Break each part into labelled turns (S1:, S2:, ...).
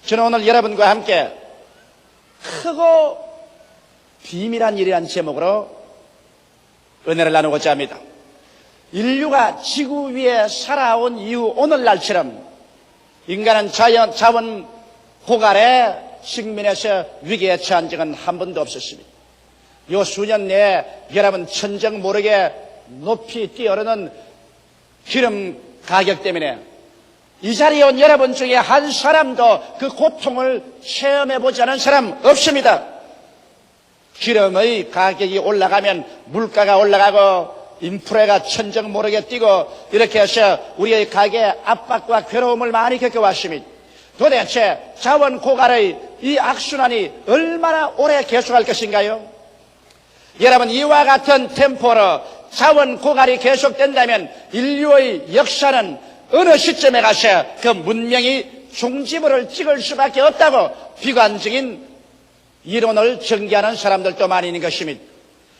S1: 저는 오늘 여러분과 함께 크고 비밀한 일이라는 제목으로 은혜를 나누고자 합니다. 인류가 지구 위에 살아온 이후 오늘날처럼 인간은 자원 고갈의 직면에서 위기에 처한 적은 한 번도 없었습니다. 요 수년 내에 여러분 천정 모르게 높이 뛰어오르는 기름 가격 때문에 이 자리에 온 여러분 중에 한 사람도 그 고통을 체험해보지 않은 사람 없습니다. 기름의 가격이 올라가면 물가가 올라가고 인프레가 천정 모르게 뛰고 이렇게 해서 우리의 가게에 압박과 괴로움을 많이 겪어왔습니다. 도대체 자원 고갈의 이 악순환이 얼마나 오래 계속할 것인가요? 여러분, 이와 같은 템포로 자원 고갈이 계속된다면 인류의 역사는 어느 시점에 가서 그 문명이 종지부를 찍을 수밖에 없다고 비관적인 이론을 전개하는 사람들도 많이 있는 것입니다.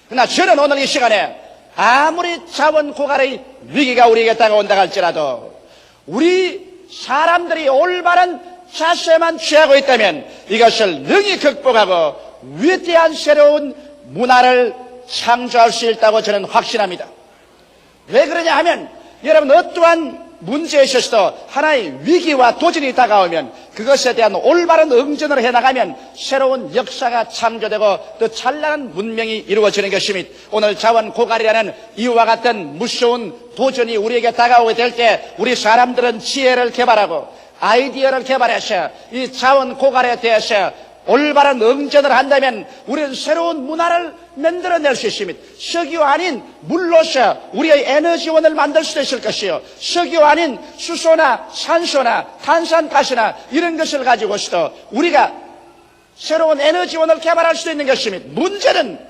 S1: 그러나 저는 오늘 이 시간에 아무리 자원 고갈의 위기가 우리에게 다가온다 할지라도 우리 사람들이 올바른 자세만 취하고 있다면 이것을 능히 극복하고 위대한 새로운 문화를 창조할 수 있다고 저는 확신합니다. 왜 그러냐 하면 여러분, 어떠한 문제에 있어서도 하나의 위기와 도전이 다가오면 그것에 대한 올바른 응전을 해나가면 새로운 역사가 창조되고 또 찬란한 문명이 이루어지는 것입니다. 오늘 자원 고갈이라는 이와 같은 무서운 도전이 우리에게 다가오게 될 때 우리 사람들은 지혜를 개발하고 아이디어를 개발해서 이 자원 고갈에 대해서 올바른 응전을 한다면 우리는 새로운 문화를 만들어낼 수 있습니다. 석유 아닌 물로서 우리의 에너지원을 만들 수도 있을 것이요, 석유 아닌 수소나 산소나 탄산가스나 이런 것을 가지고서도 우리가 새로운 에너지원을 개발할 수도 있는 것입니다. 문제는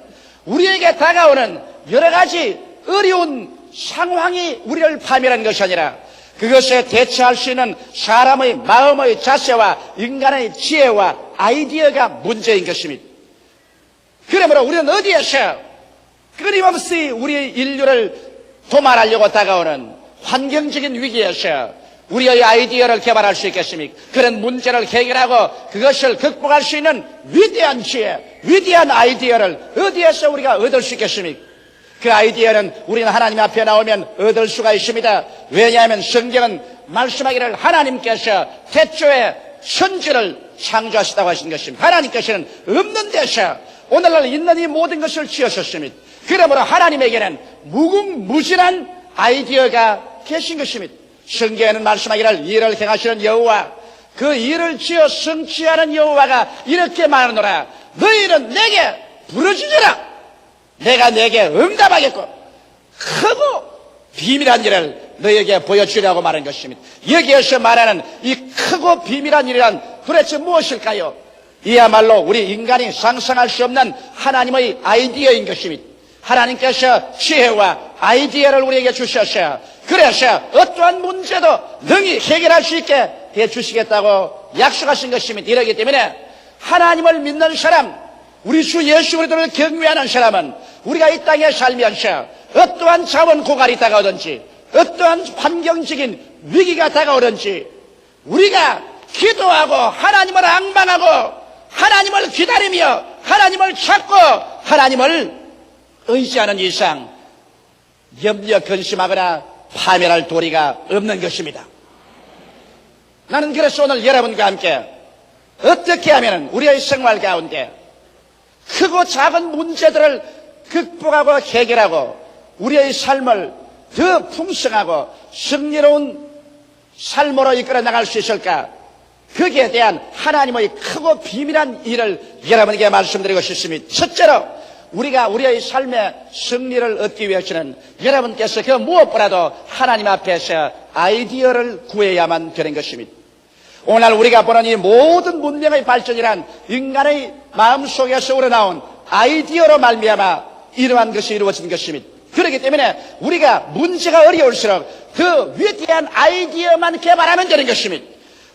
S1: 우리에게 다가오는 여러 가지 어려운 상황이 우리를 파멸한 것이 아니라 그것에 대처할 수 있는 사람의 마음의 자세와 인간의 지혜와 아이디어가 문제인 것입니다. 그러므로 우리는 어디에서 끊임없이 우리 인류를 도말하려고 다가오는 환경적인 위기에서 우리의 아이디어를 개발할 수 있겠습니까? 그런 문제를 해결하고 그것을 극복할 수 있는 위대한 지혜, 위대한 아이디어를 어디에서 우리가 얻을 수 있겠습니까? 그 아이디어는 우리는 하나님 앞에 나오면 얻을 수가 있습니다. 왜냐하면 성경은 말씀하기를 하나님께서 태초에 천지를 창조하시다고 하신 것입니다. 하나님께서는 없는 데서 오늘날 있는 이 모든 것을 지으셨습니다. 그러므로 하나님에게는 무궁무진한 아이디어가 계신 것입니다. 성경에는 말씀하기를 일을 행하시는 여호와, 그 일을 지어 성취하는 여호와가 이렇게 말하노라. 너희는 내게 부르짖으라. 내가 내게 응답하겠고 크고 비밀한 일을 너에게 보여주려고 말한 것입니다. 여기에서 말하는 이 크고 비밀한 일이란 도대체 무엇일까요? 이야말로 우리 인간이 상상할 수 없는 하나님의 아이디어인 것입니다. 하나님께서 지혜와 아이디어를 우리에게 주셨어요. 그래서 어떠한 문제도 능히 해결할 수 있게 해주시겠다고 약속하신 것입니다. 이러기 때문에 하나님을 믿는 사람, 우리 주 예수 그리스도를 경외하는 사람은 우리가 이 땅에 살면서 어떠한 자원 고갈이 다가오든지 어떠한 환경적인 위기가 다가오든지 우리가 기도하고 하나님을 앙망하고 하나님을 기다리며 하나님을 찾고 하나님을 의지하는 이상 염려 근심하거나 파멸할 도리가 없는 것입니다. 나는 그래서 오늘 여러분과 함께 어떻게 하면 우리의 생활 가운데 크고 작은 문제들을 극복하고 해결하고 우리의 삶을 더 풍성하고 승리로운 삶으로 이끌어 나갈 수 있을까? 거기에 대한 하나님의 크고 비밀한 일을 여러분에게 말씀드리고 싶습니다. 첫째로 우리가 우리의 삶의 승리를 얻기 위해서는 여러분께서 그 무엇보다도 하나님 앞에서 아이디어를 구해야만 되는 것입니다. 오늘 우리가 보는 이 모든 문명의 발전이란 인간의 마음속에서 우러나온 아이디어로 말미암아 이러한 것이 이루어진 것입니다. 그렇기 때문에 우리가 문제가 어려울수록 더 위대한 아이디어만 개발하면 되는 것입니다.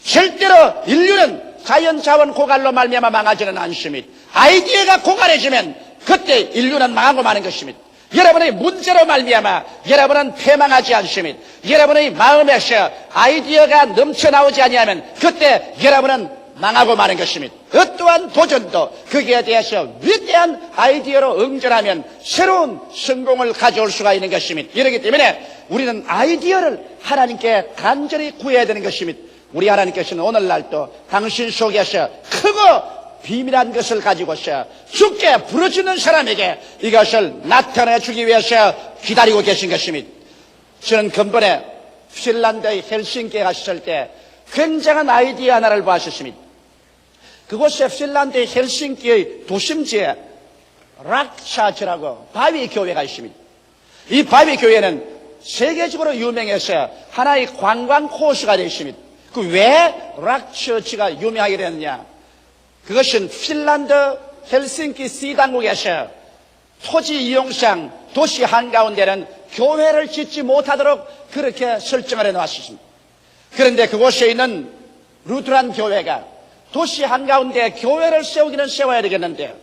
S1: 절대로 인류는 자연자원 고갈로 말미암아 망하지는 않습니다. 아이디어가 고갈해지면 그때 인류는 망하고 마는 것입니다. 여러분의 문제로 말미암아 여러분은 패망하지 않습니다. 여러분의 마음에서 아이디어가 넘쳐나오지 아니하면 그때 여러분은 망하고 마는 것입니다. 어떠한 도전도 거기에 대해서 위대한 아이디어로 응전하면 새로운 성공을 가져올 수가 있는 것입니다. 이렇기 때문에 우리는 아이디어를 하나님께 간절히 구해야 되는 것입니다. 우리 하나님께서는 오늘날도 당신 속에서 크고 비밀한 것을 가지고서 주께 부르짖는 사람에게 이것을 나타내 주기 위해서 기다리고 계신 것입니다. 저는 근본에 핀란드의 헬싱키에 갔을 때 굉장한 아이디어 하나를 보았습니다. 그곳에 핀란드의 헬싱키의 도심지에 락샤츠라고 바위 교회가 있습니다. 이 바위 교회는 세계적으로 유명해서 하나의 관광 코스가 되어 있습니다. 그 왜 락처치가 유명하게 됐느냐? 그것은 핀란드 헬싱키 시당국에서 토지 이용상 도시 한가운데는 교회를 짓지 못하도록 그렇게 설정을 해놓았습니다. 그런데 그곳에 있는 루트란 교회가 도시 한가운데 교회를 세우기는 세워야 되겠는데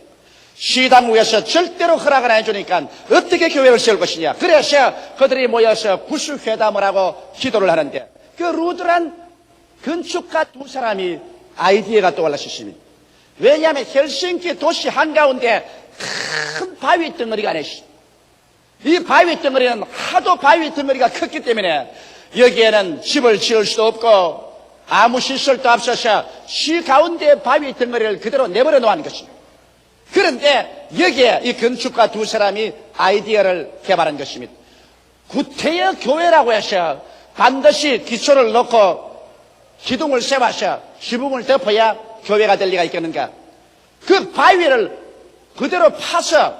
S1: 시당국에서 절대로 허락을 안 해주니까 어떻게 교회를 세울 것이냐. 그래서 그들이 모여서 구수회담을 하고 기도를 하는데 그 루트란 건축가 두 사람이 아이디어가 떠올랐습니다. 왜냐하면 헬싱키 도시 한가운데 큰 바위 덩어리가 있습니다. 이 바위 덩어리는 하도 바위 덩어리가 컸기 때문에 여기에는 집을 지을 수도 없고 아무 시설도 없어서 시 가운데 바위 덩어리를 그대로 내버려 놓은 것입니다. 그런데 여기에 이 건축가 두 사람이 아이디어를 개발한 것입니다. 구태여 교회라고 해서 반드시 기초를 놓고 기둥을 세워서 지붕을 덮어야 교회가 될 리가 있겠는가? 그 바위를 그대로 파서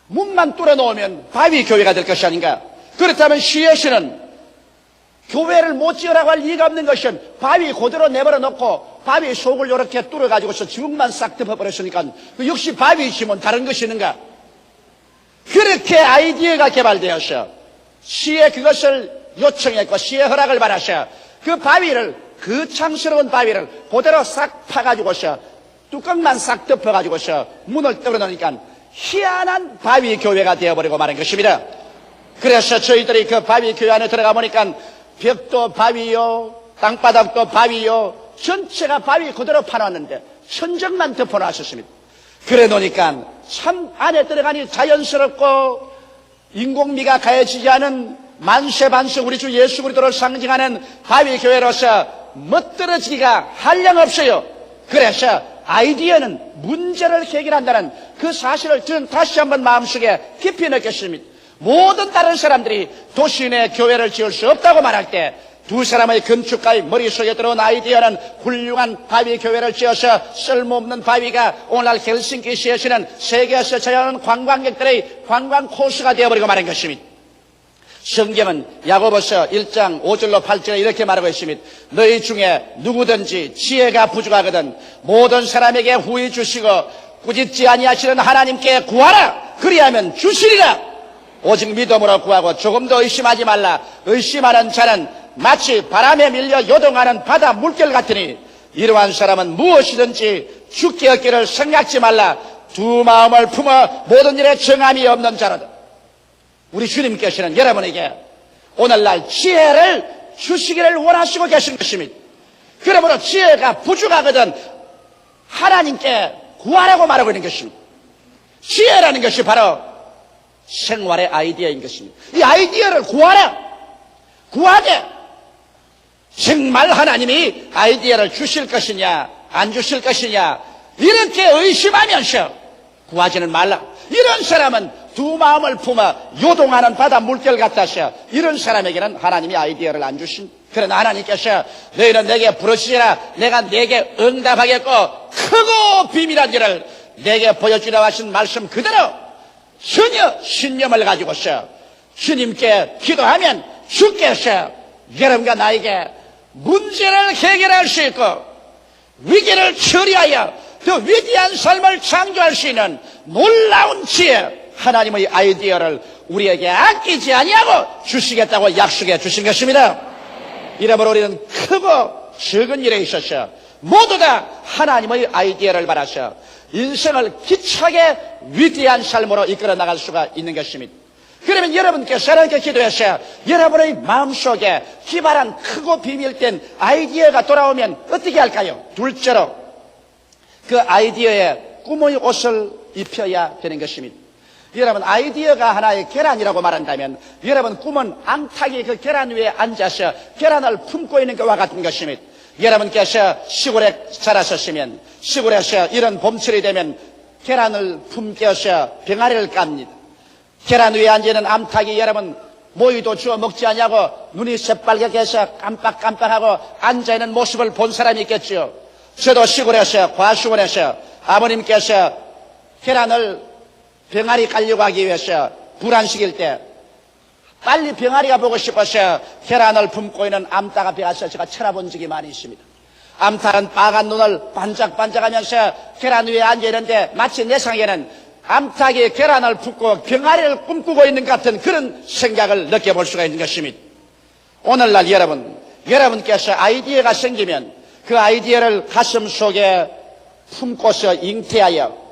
S1: 문만 뚫어 놓으면 바위 교회가 될 것이 아닌가? 그렇다면 시에서는 교회를 못 지으라고 할 이유가 없는 것은 바위 그대로 내버려 놓고 바위 속을 이렇게 뚫어 가지고서 지붕만 싹 덮어버렸으니까 역시 바위이시면 다른 것이 있는가? 그렇게 아이디어가 개발되어서 시에 그것을 요청했고 시의 허락을 받아서 그 바위를 거창스러운 바위를 그대로 싹 파가지고서 뚜껑만 싹 덮어가지고서 문을 떨어놓으니까 희한한 바위 교회가 되어버리고 마는 것입니다. 그래서 저희들이 그 바위 교회 안에 들어가 보니까 벽도 바위요, 땅바닥도 바위요, 전체가 바위 그대로 파놨는데 천정만 덮어놨었습니다. 그래 놓으니까 참 안에 들어가니 자연스럽고 인공미가 가해지지 않은 만세반세 우리 주 예수 그리스도를 상징하는 바위 교회로서 멋들어지기가 한량없어요. 그래서 아이디어는 문제를 해결한다는 그 사실을 저는 다시 한번 마음속에 깊이 느꼈습니다. 모든 다른 사람들이 도시 내 교회를 지을 수 없다고 말할 때 두 사람의 건축가의 머릿속에 들어온 아이디어는 훌륭한 바위 교회를 지어서 쓸모없는 바위가 오늘날 헬싱키시에서는 세계에서 저하는 관광객들의 관광 코스가 되어버리고 마는 것입니다. 성경은 야고보서 1장 5절로 8절에 이렇게 말하고 있습니다. 너희 중에 누구든지 지혜가 부족하거든 모든 사람에게 후히 주시고 꾸짖지 아니하시는 하나님께 구하라. 그리하면 주시리라. 오직 믿음으로 구하고 조금도 의심하지 말라. 의심하는 자는 마치 바람에 밀려 요동하는 바다 물결 같으니 이러한 사람은 무엇이든지 죽게 얻기를 생각지 말라. 두 마음을 품어 모든 일에 정함이 없는 자로다. 우리 주님께서는 여러분에게 오늘날 지혜를 주시기를 원하시고 계신 것입니다. 그러므로 지혜가 부족하거든 하나님께 구하라고 말하고 있는 것입니다. 지혜라는 것이 바로 생활의 아이디어인 것입니다. 이 아이디어를 구하라. 구하되 정말 하나님이 아이디어를 주실 것이냐 안 주실 것이냐 이렇게 의심하면서 구하지는 말라. 이런 사람은 두 마음을 품어 요동하는 바다 물결 같아서 이런 사람에게는 하나님이 아이디어를 안 주신. 그러나 하나님께서 너희는 내게 부르시라. 내가 내게 응답하겠고 크고 비밀한 일을 내게 보여주라 하신 말씀 그대로 전혀 신념을 가지고서 주님께 기도하면 주께서 여러분과 나에게 문제를 해결할 수 있고 위기를 처리하여 더 위대한 삶을 창조할 수 있는 놀라운 지혜 하나님의 아이디어를 우리에게 아끼지 아니하고 주시겠다고 약속해 주신 것입니다. 이러므로 우리는 크고 적은 일에 있어서 모두 다 하나님의 아이디어를 받아서 인생을 기차게 위대한 삶으로 이끌어 나갈 수가 있는 것입니다. 그러면 여러분께서 하나님께 기도하셔. 여러분의 마음속에 기발한 크고 비밀된 아이디어가 돌아오면 어떻게 할까요? 둘째로 그 아이디어에 꿈의 옷을 입혀야 되는 것입니다. 여러분, 아이디어가 하나의 계란이라고 말한다면 여러분 꿈은 앙탁이 그 계란 위에 앉아서 계란을 품고 있는 것과 같은 것입니다. 여러분께서 시골에 자라셨으면 시골에서 이런 봄철이 되면 계란을 품겨서 병아리를 깝니다. 계란 위에 앉아있는 암탉이 여러분 모이도 주워 먹지 않냐고 눈이 새빨갛게 해서 깜빡깜빡하고 앉아있는 모습을 본 사람이 있겠죠. 저도 시골에서 과수원에서 아버님께서 계란을 병아리 깔려고 하기 위해서 불안식일 때 빨리 병아리가 보고 싶어서 계란을 품고 있는 암탉 앞에 가서 제가 쳐다본 적이 많이 있습니다. 암탉은 빨간 눈을 반짝반짝하면서 계란 위에 앉아있는데 마치 내 생각에는 암탉이 계란을 품고 병아리를 꿈꾸고 있는 것 같은 그런 생각을 느껴볼 수가 있는 것입니다. 오늘날 여러분께서 아이디어가 생기면 그 아이디어를 가슴 속에 품고서 잉태하여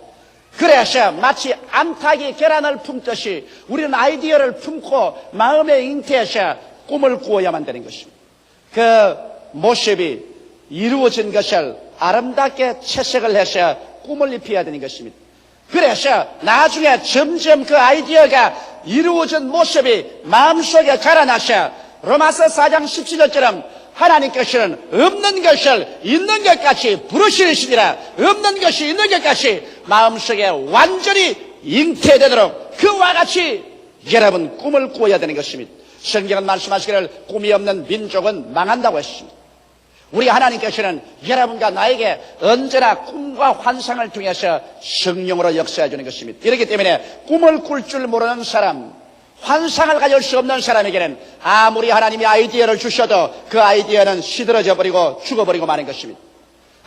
S1: 그래서 마치 암탉이 계란을 품듯이 우리는 아이디어를 품고 마음에 잉태해서 꿈을 꾸어야만 되는 것입니다. 그 모습이 이루어진 것을 아름답게 채색을 해서 꿈을 입혀야 되는 것입니다. 그래서 나중에 점점 그 아이디어가 이루어진 모습이 마음속에 자라나서 로마서 4장 17절처럼 하나님께서는 없는 것을 있는 것 같이 부르시리시니라. 없는 것이 있는 것 같이 마음속에 완전히 잉태되도록 그와 같이 여러분 꿈을 꾸어야 되는 것입니다. 성경은 말씀하시기를 꿈이 없는 민족은 망한다고 했습니다. 우리 하나님께서는 여러분과 나에게 언제나 꿈과 환상을 통해서 성령으로 역사해 주는 것입니다. 이렇기 때문에 꿈을 꿀 줄 모르는 사람, 환상을 가질 수 없는 사람에게는 아무리 하나님이 아이디어를 주셔도 그 아이디어는 시들어져 버리고 죽어버리고 마는 것입니다.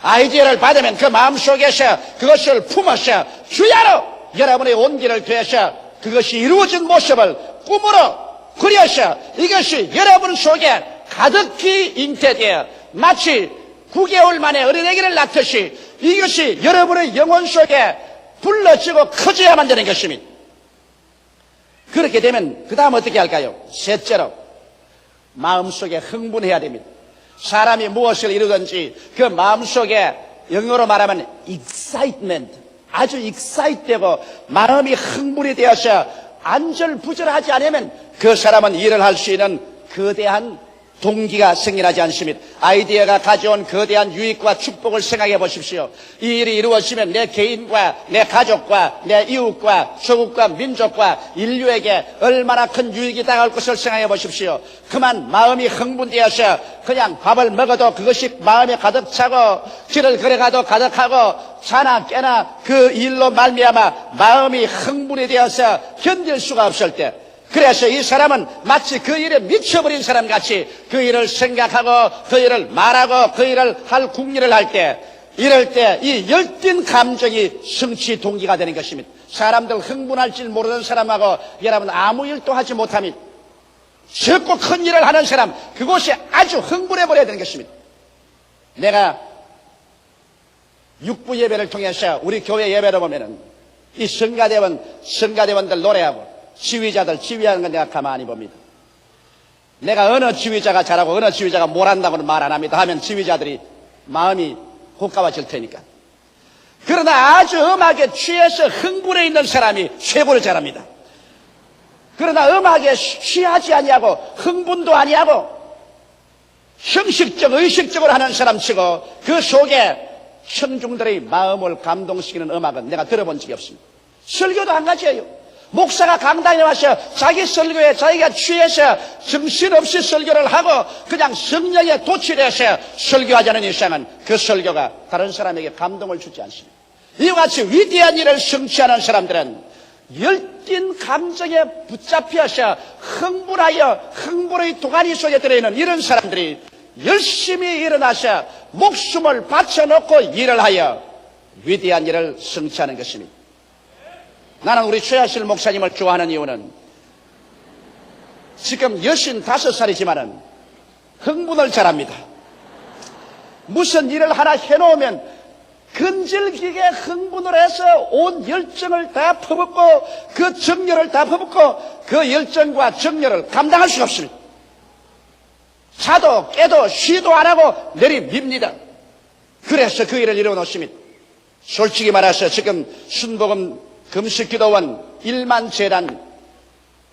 S1: 아이디어를 받으면 그 마음속에서 그것을 품어서 주야로 여러분의 온기를 더해서 그것이 이루어진 모습을 꿈으로 그려서 이것이 여러분 속에 가득히 잉태되어 마치 9개월 만에 어린애기를 낳듯이 이것이 여러분의 영혼 속에 불러지고 커져야만 되는 것입니다. 그렇게 되면 그 다음 어떻게 할까요? 셋째로 마음속에 흥분해야 됩니다. 사람이 무엇을 이루든지 그 마음속에 영어로 말하면 excitement, 아주 excite되고 마음이 흥분이 되어서 안절부절하지 않으면 그 사람은 일을 할 수 있는 거대한 동기가 생겨나지 않습니다. 아이디어가 가져온 거대한 유익과 축복을 생각해 보십시오. 이 일이 이루어지면 내 개인과 내 가족과 내 이웃과 조국과 민족과 인류에게 얼마나 큰 유익이 다가올 것을 생각해 보십시오. 그만 마음이 흥분되어서 그냥 밥을 먹어도 그것이 마음에 가득 차고 길을 걸어가도 가득하고 자나 깨나 그 일로 말미암아 마음이 흥분이 되어서 견딜 수가 없을 때 그래서 이 사람은 마치 그 일에 미쳐버린 사람 같이 그 일을 생각하고 그 일을 말하고 그 일을 할 궁리를 할 때 이럴 때 이 열띤 감정이 성취 동기가 되는 것입니다. 사람들 흥분할 줄 모르는 사람하고 여러분 아무 일도 하지 못합니다. 적고 큰 일을 하는 사람 그곳이 아주 흥분해버려야 되는 것입니다. 내가 육부 예배를 통해서 우리 교회 예배를 보면은 이 성가대원들 노래하고 지휘자들 지휘하는 건 내가 가만히 봅니다. 내가 어느 지휘자가 잘하고 어느 지휘자가 뭘 한다고는 말 안 합니다. 하면 지휘자들이 마음이 고가워질 테니까. 그러나 아주 음악에 취해서 흥분해 있는 사람이 최고를 잘합니다. 그러나 음악에 취하지 아니하고 흥분도 아니하고 형식적 의식적으로 하는 사람치고 그 속에 청중들의 마음을 감동시키는 음악은 내가 들어본 적이 없습니다. 설교도 한 가지예요. 목사가 강단에 와서 자기 설교에 자기가 취해서 정신없이 설교를 하고 그냥 성령에 도취돼서 설교하자는 이상은 그 설교가 다른 사람에게 감동을 주지 않습니다. 이와 같이 위대한 일을 성취하는 사람들은 열띤 감정에 붙잡혀서 흥분하여 흥분의 도가니 속에 들어있는 이런 사람들이 열심히 일어나서 목숨을 바쳐놓고 일을 하여 위대한 일을 성취하는 것입니다. 나는 우리 최하실 목사님을 좋아하는 이유는 지금 65살이지만은 흥분을 잘합니다. 무슨 일을 하나 해놓으면 근질기게 흥분을 해서 온 열정을 다 퍼붓고 그 정열을 다 퍼붓고 그 열정과 정열을 감당할 수가 없습니다. 자도 깨도 쉬도 안 하고 내리밉니다. 그래서 그 일을 이뤄놓습니다. 솔직히 말해서 지금 순복음 금식기도원 1만 재단,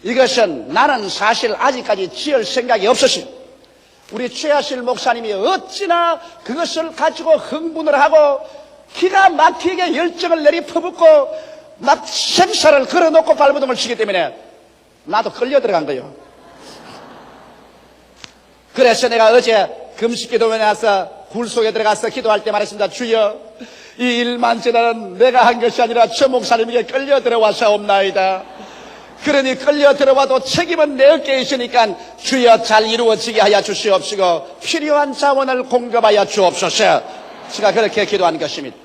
S1: 이것은 나는 사실 아직까지 지을 생각이 없었습니다. 우리 최하실 목사님이 어찌나 그것을 가지고 흥분을 하고 기가 막히게 열정을 내리퍼붓고 막 생사를 걸어놓고 발버둥을 치기 때문에 나도 끌려 들어간 거예요. 그래서 내가 어제 금식기도원에 와서 굴 속에 들어가서 기도할 때 말했습니다. 주여, 이 1만 재단은 내가 한 것이 아니라 저 목사님에게 끌려 들어와서옵나이다. 그러니 끌려 들어와도 책임은 내 어깨에 있으니까 주여 잘 이루어지게 하여 주시옵시고 필요한 자원을 공급하여 주옵소서. 제가 그렇게 기도한 것입니다.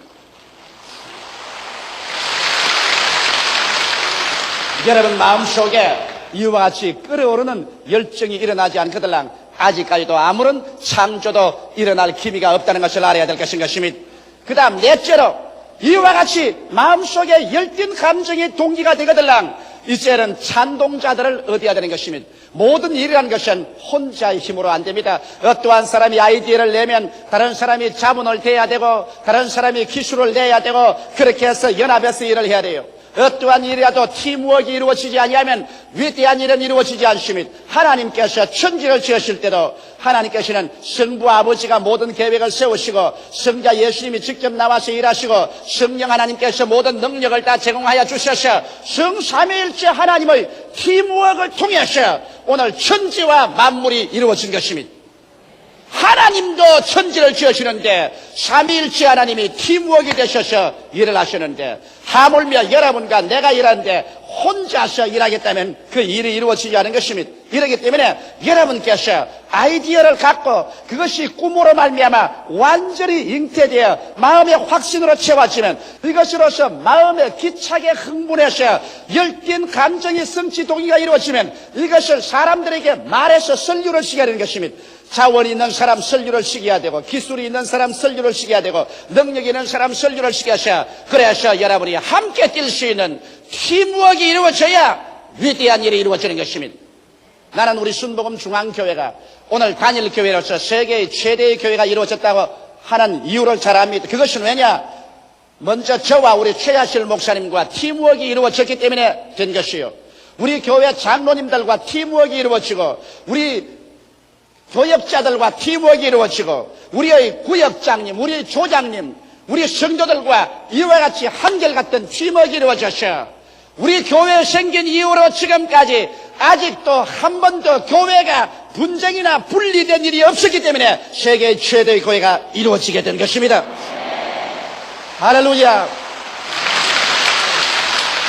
S1: 여러분 마음속에 이와 같이 끓어오르는 열정이 일어나지 않거들랑 아직까지도 아무런 창조도 일어날 기미가 없다는 것을 알아야 될 것입니다. 그 다음 넷째로 이와 같이 마음속에 열띤 감정이 동기가 되거들랑 이제는 찬동자들을 얻어야 되는 것입니다. 모든 일이라는 것은 혼자의 힘으로 안 됩니다. 어떠한 사람이 아이디어를 내면 다른 사람이 자문을 대야 되고 다른 사람이 기술을 내야 되고 그렇게 해서 연합해서 일을 해야 돼요. 어떠한 일이라도 팀워크가 이루어지지 아니하면 위대한 일은 이루어지지 않습니다. 하나님께서 천지를 지으실 때도 하나님께서는 성부 아버지가 모든 계획을 세우시고 성자 예수님이 직접 나와서 일하시고 성령 하나님께서 모든 능력을 다 제공하여 주셔서 성삼위일체 하나님의 팀워크를 통해서 오늘 천지와 만물이 이루어진 것입니다. 하나님도 천지를 지으시는데 삼위일체 하나님이 팀워크가 되셔서 일을 하시는데 하물며 여러분과 내가 일하는데 혼자서 일하겠다면 그 일이 이루어지지 않은 것입니다. 이렇기 때문에 여러분께서 아이디어를 갖고 그것이 꿈으로 말미암아 완전히 잉태되어 마음의 확신으로 채워지면 이것으로서 마음에 기차게 흥분해서 열띤 감정이 성취 동기가 이루어지면 이것을 사람들에게 말해서 설교를 시켜야 하는 것입니다. 자원이 있는 사람 설교를 시켜야 되고 기술이 있는 사람 설교를 시켜야 되고 능력이 있는 사람 설교를 시켜서 그래서 여러분이 함께 뛸 수 있는 팀워크가 이루어져야 위대한 일이 이루어지는 것입니다. 나는 우리 순복음 중앙교회가 오늘 단일교회로서 세계의 최대의 교회가 이루어졌다고 하는 이유를 잘 압니다. 그것은 왜냐? 먼저 저와 우리 최하실 목사님과 팀워크가 이루어졌기 때문에 된 것이요. 우리 교회 장로님들과 팀워크가 이루어지고 우리 교역자들과 팀워크가 이루어지고 우리의 구역장님, 우리의 조장님, 우리 성도들과 이와 같이 한결같은 팀워크가 이루어져서 우리 교회 생긴 이후로 지금까지 아직도 한 번도 교회가 분쟁이나 분리된 일이 없었기 때문에 세계 최대의 교회가 이루어지게 된 것입니다. 할렐루야.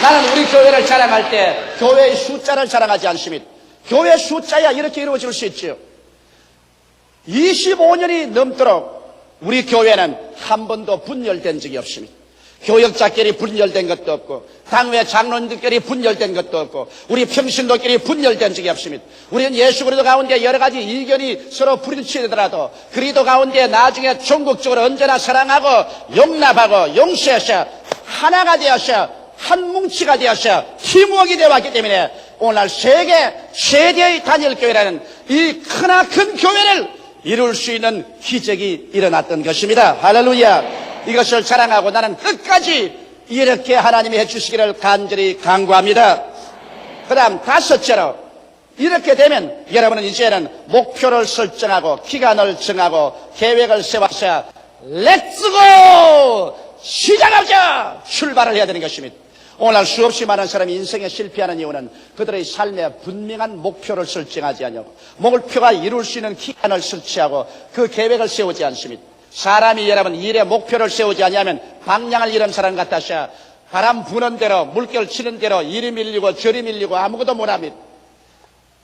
S1: 나는 우리 교회를 자랑할 때 교회의 숫자를 자랑하지 않습니다. 교회 숫자야 이렇게 이루어질 수 있죠. 25년이 넘도록 우리 교회는 한 번도 분열된 적이 없습니다. 교역자끼리 분열된 것도 없고 당회 장로님들끼리 분열된 것도 없고 우리 평신도끼리 분열된 적이 없습니다. 우리는 예수 그리스도 가운데 여러 가지 이견이 서로 부딪히더라도 그리스도 가운데 나중에 전국적으로 언제나 사랑하고 용납하고 용서해서 하나가 되어서 한 뭉치가 되어서 팀워크가 되어왔기 때문에 오늘날 세계 최대의 단일교회라는 이 크나큰 교회를 이룰 수 있는 기적이 일어났던 것입니다. 할렐루야. 이것을 자랑하고 나는 끝까지 이렇게 하나님이 해주시기를 간절히 간구합니다. 그 다음 다섯째로 이렇게 되면 여러분은 이제는 목표를 설정하고 기간을 정하고 계획을 세워서 렛츠고 시작하자 출발을 해야 되는 것입니다. 오늘날 수없이 많은 사람이 인생에 실패하는 이유는 그들의 삶에 분명한 목표를 설정하지 않고 목표가 이룰 수 있는 기간을 설치하고 그 계획을 세우지 않습니다. 사람이 여러분 일에 목표를 세우지 않으면 방향을 잃은 사람 같아서 바람 부는 대로 물결 치는 대로 이리 밀리고 저리 밀리고 아무것도 못합니다.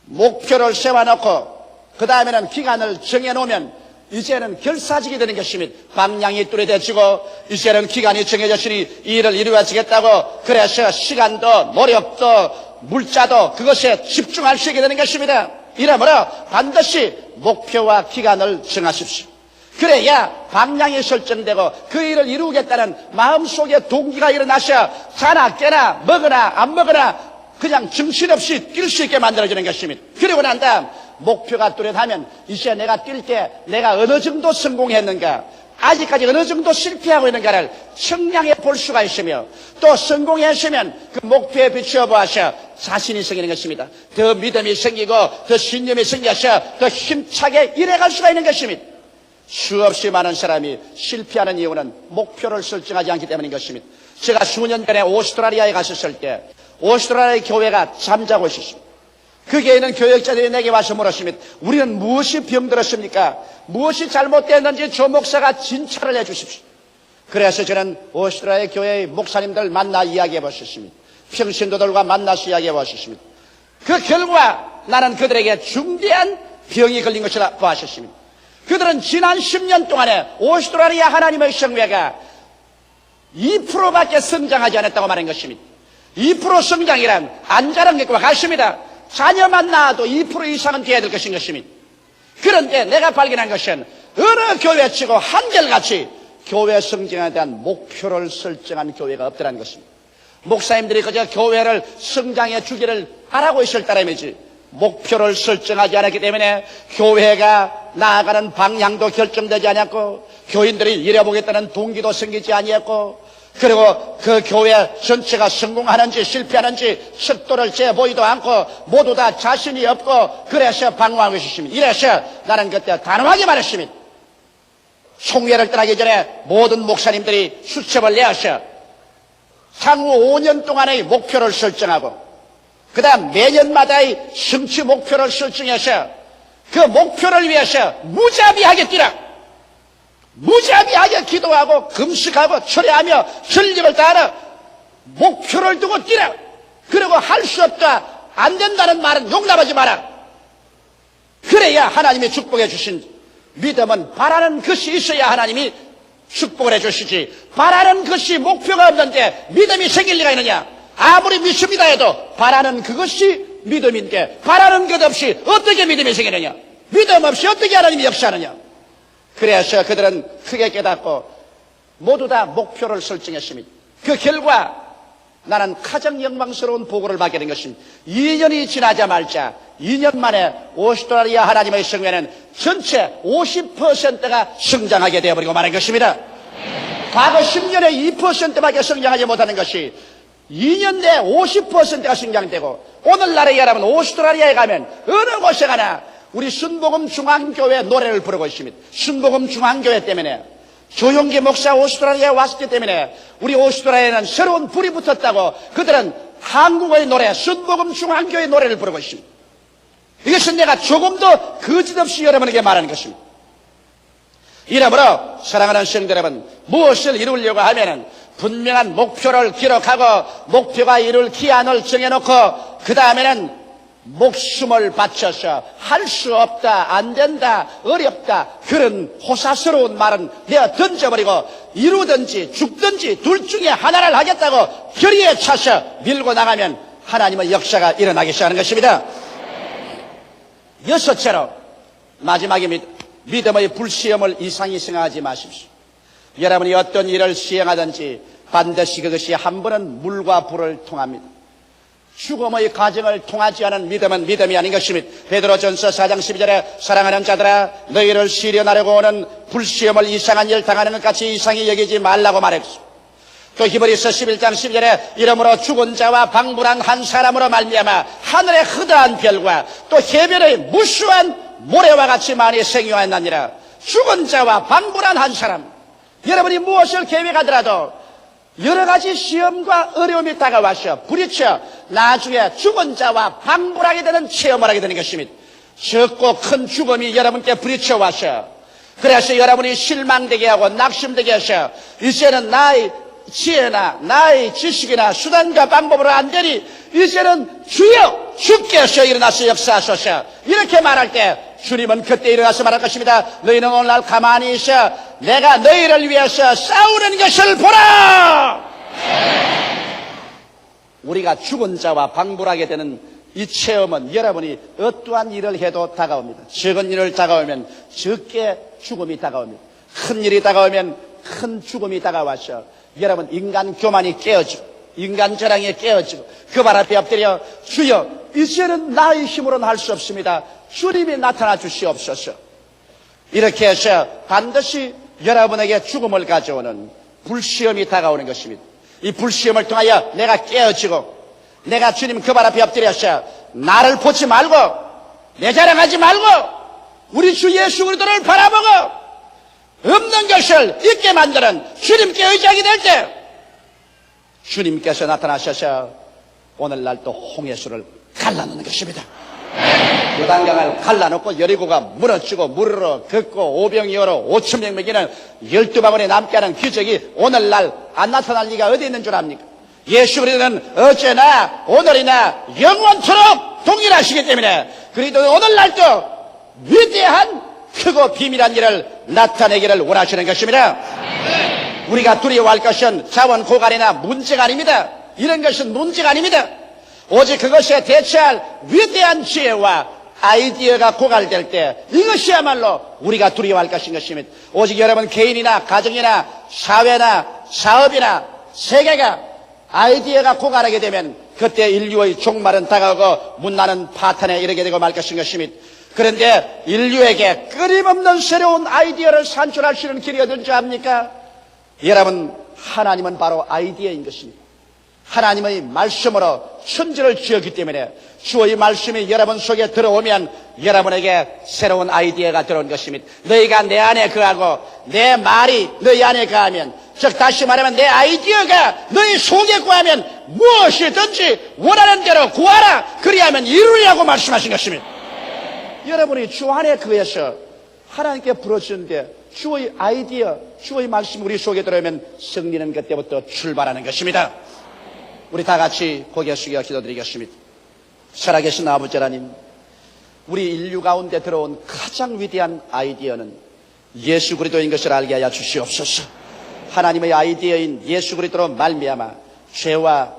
S1: 목표를 세워놓고 그 다음에는 기간을 정해놓으면 이제는 결사직이 되는 것입니다. 방향이 뚜렷해지고 이제는 기간이 정해졌으니 이 일을 이루어지겠다고 그래서 시간도 노력도 물자도 그것에 집중할 수 있게 되는 것입니다. 이러므로 반드시 목표와 기간을 정하십시오. 그래야 방향이 설정되고 그 일을 이루겠다는 마음속에 동기가 일어나셔 자나 깨나 먹으나 안 먹으나 그냥 정신없이 뛸 수 있게 만들어주는 것입니다. 그리고 난 다음 목표가 뚜렷하면 이제 내가 뛸 때 내가 어느 정도 성공했는가, 아직까지 어느 정도 실패하고 있는가를 측량해 볼 수가 있으며, 또 성공했으면 그 목표에 비추어 보아서 자신이 생기는 것입니다. 더 믿음이 생기고 더 신념이 생겨서 더 힘차게 일해갈 수가 있는 것입니다. 수없이 많은 사람이 실패하는 이유는 목표를 설정하지 않기 때문인 것입니다. 제가 수년 전에 오스트라리아에 갔었을 때 오스트라리아 교회가 잠자고 있었습니다. 거기에 있는 교역자들이 내게 와서 물었습니다. 우리는 무엇이 병들었습니까? 무엇이 잘못됐는지 조 목사가 진찰을 해 주십시오. 그래서 저는 오스트라리아 교회의 목사님들 만나 이야기해 보셨습니다. 평신도들과 만나서 이야기해 보셨습니다. 그 결과 나는 그들에게 중대한 병이 걸린 것이라 보았습니다. 그들은 지난 10년 동안에 오스트라리아 하나님의 성회가 2%밖에 성장하지 않았다고 말한 것입니다. 2% 성장이란 안 자란 것과 같습니다. 자녀만 낳아도 2% 이상은 돼야 될 것인 것입니다. 그런데 내가 발견한 것은 어느 교회치고 한결같이 교회 성장에 대한 목표를 설정한 교회가 없더라는 것입니다. 목사님들이 그저 교회를 성장해 주기를 바라고 있을 따름이지 목표를 설정하지 않았기 때문에 교회가 나아가는 방향도 결정되지 않았고 교인들이 일해보겠다는 동기도 생기지 아니했고, 그리고 그 교회 전체가 성공하는지 실패하는지 속도를 재보이도 않고 모두 다 자신이 없고 그래서 방황하고 있었습니다. 이래서 나는 그때 단호하게 말했습니다. 총회를 떠나기 전에 모든 목사님들이 수첩을 내어서 향후 5년 동안의 목표를 설정하고 그 다음 매년마다의 성취 목표를 설정해서 그 목표를 위해서 무자비하게 뛰라. 무자비하게 기도하고 금식하고 철회하며 전력을 다하라. 목표를 두고 뛰라. 그리고 할 수 없다, 안 된다는 말은 용납하지 마라. 그래야 하나님이 축복해 주신 믿음은 바라는 것이 있어야 하나님이 축복을 해 주시지, 바라는 것이 목표가 없는데 믿음이 생길 리가 있느냐. 아무리 믿습니다 해도 바라는 그것이 믿음인데 바라는 것 없이 어떻게 믿음이 생기느냐. 믿음 없이 어떻게 하나님이 역사하느냐. 그래서 그들은 크게 깨닫고 모두 다 목표를 설정했습니다. 그 결과 나는 가장 영광스러운 보고를 받게 된 것입니다. 2년이 지나자마자 2년 만에 오스트라리아 하나님의 성회는 전체 50%가 성장하게 되어버리고 말한 것입니다. 과거 10년에 2%밖에 성장하지 못하는 것이 2년 내에 50%가 성장되고, 오늘날에 여러분 오스트라리아에 가면 어느 곳에 가나 우리 순복음 중앙교회 노래를 부르고 있습니다. 순복음 중앙교회 때문에, 조용기 목사 오스트라리아에 왔기 때문에 우리 오스트라리아에는 새로운 불이 붙었다고 그들은 한국어의 노래, 순복음 중앙교회 노래를 부르고 있습니다. 이것은 내가 조금도 거짓없이 여러분에게 말하는 것입니다. 이러므로 사랑하는 성도 여러분, 무엇을 이루려고 하면은 분명한 목표를 기록하고 목표가 이룰 기한을 정해놓고 그 다음에는 목숨을 바쳐서 할 수 없다, 안 된다, 어렵다 그런 호사스러운 말은 내가 던져버리고 이루든지 죽든지 둘 중에 하나를 하겠다고 결의에 차서 밀고 나가면 하나님의 역사가 일어나기 시작하는 것입니다. 여섯째로 마지막입니다. 믿음의 불시험을 이상히 생각하지 마십시오. 여러분이 어떤 일을 시행하든지 반드시 그것이 한 번은 물과 불을 통합니다. 죽음의 과정을 통하지 않은 믿음은 믿음이 아닌 것입니다. 베드로전서 4장 12절에 사랑하는 자들아 너희를 시련하려고 오는 불시험을 이상한 일 당하는 것 같이 이상히 여기지 말라고 말했습니다. 또 히브리서 11장 12절에 이러므로 죽은 자와 방불한 한 사람으로 말미암아 하늘의 흐드한 별과 또 해변의 무수한 모래와 같이 많이 생겨났느니라. 죽은 자와 방불한 한 사람. 여러분이 무엇을 계획하더라도 여러 가지 시험과 어려움이 다가와서 부딪혀 나중에 죽은 자와 방불하게 되는 체험을 하게 되는 것입니다. 적고 큰 죽음이 여러분께 부딪혀 와서 그래서 여러분이 실망되게 하고 낙심되게 해서 이제는 나의 지혜나 나의 지식이나 수단과 방법으로 안 되니 이제는 주여 주께서 일어나서 역사하소서 이렇게 말할 때 주님은 그때 일어나서 말할 것입니다. 너희는 오늘날 가만히 있어 내가 너희를 위해서 싸우는 것을 보라. 우리가 죽은 자와 방불하게 되는 이 체험은 여러분이 어떠한 일을 해도 다가옵니다. 적은 일을 다가오면 적게 죽음이 다가옵니다. 큰 일이 다가오면 큰 죽음이 다가와서 여러분 인간 교만이 깨어지고 인간 자랑이 깨어지고 그 발 앞에 엎드려 주여 이제는 나의 힘으로는 할 수 없습니다. 주님이 나타나 주시옵소서. 이렇게 해서 반드시 여러분에게 죽음을 가져오는 불시험이 다가오는 것입니다. 이 불시험을 통하여 내가 깨어지고 내가 주님 그 발 앞에 엎드려서 나를 보지 말고 내 자랑하지 말고 우리 주 예수 그리스도를 바라보고 없는 것을 있게 만드는 주님께 의지하게 될 때 주님께서 나타나셔서 오늘날 또 홍해수를 갈라놓는 것입니다. 요단강을 갈라놓고 여리고가 무너지고 물으로 걷고 오병이어로 5,000명 먹이는 12바구니 남게 하는 기적이 오늘날 안 나타날 리가 어디 있는 줄 압니까? 예수 그리스도는 어제나 오늘이나 영원토록 동일하시기 때문에 그리스도는 오늘날도 위대한 크고 비밀한 일을 나타내기를 원하시는 것입니다. 우리가 두려워할 것은 자원 고갈이나 문제가 아닙니다. 이런 것은 문제가 아닙니다. 오직 그것에 대처할 위대한 지혜와 아이디어가 고갈될 때 이것이야말로 우리가 두려워할 것입니다. 오직 여러분 개인이나 가정이나 사회나 사업이나 세계가 아이디어가 고갈하게 되면 그때 인류의 종말은 다가오고 문나는 파탄에 이르게 되고 말 것입니다. 그런데 인류에게 끊임없는 새로운 아이디어를 산출할 수 있는 길이 어딘지 압니까? 여러분 하나님은 바로 아이디어인 것입니다. 하나님의 말씀으로 천지를 지었기 때문에 주의 말씀이 여러분 속에 들어오면 여러분에게 새로운 아이디어가 들어온 것입니다. 너희가 내 안에 거하고 내 말이 너희 안에 거하면 즉 다시 말하면 내 아이디어가 너희 속에 거하면 무엇이든지 원하는 대로 구하라 그리하면 이루리라고 말씀하신 것입니다. 여러분이 주 안에 거해서 하나님께 부르짖는데 주의 아이디어, 주의 말씀이 우리 속에 들어오면 승리는 그때부터 출발하는 것입니다. 우리 다 같이 고개 숙여 기도드리겠습니다. 살아계신 아버지 하나님, 우리 인류 가운데 들어온 가장 위대한 아이디어는 예수 그리스도인 것을 알게 하여 주시옵소서. 하나님의 아이디어인 예수 그리스도로 말미암아 죄와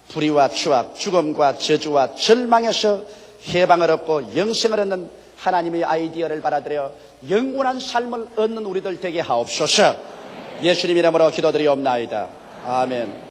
S1: 불의와 추악, 죽음과 저주와 절망에서 해방을 얻고 영생을 얻는 하나님의 아이디어를 받아들여 영원한 삶을 얻는 우리들 되게 하옵소서. 예수님 이름으로 기도드리옵나이다. 아멘.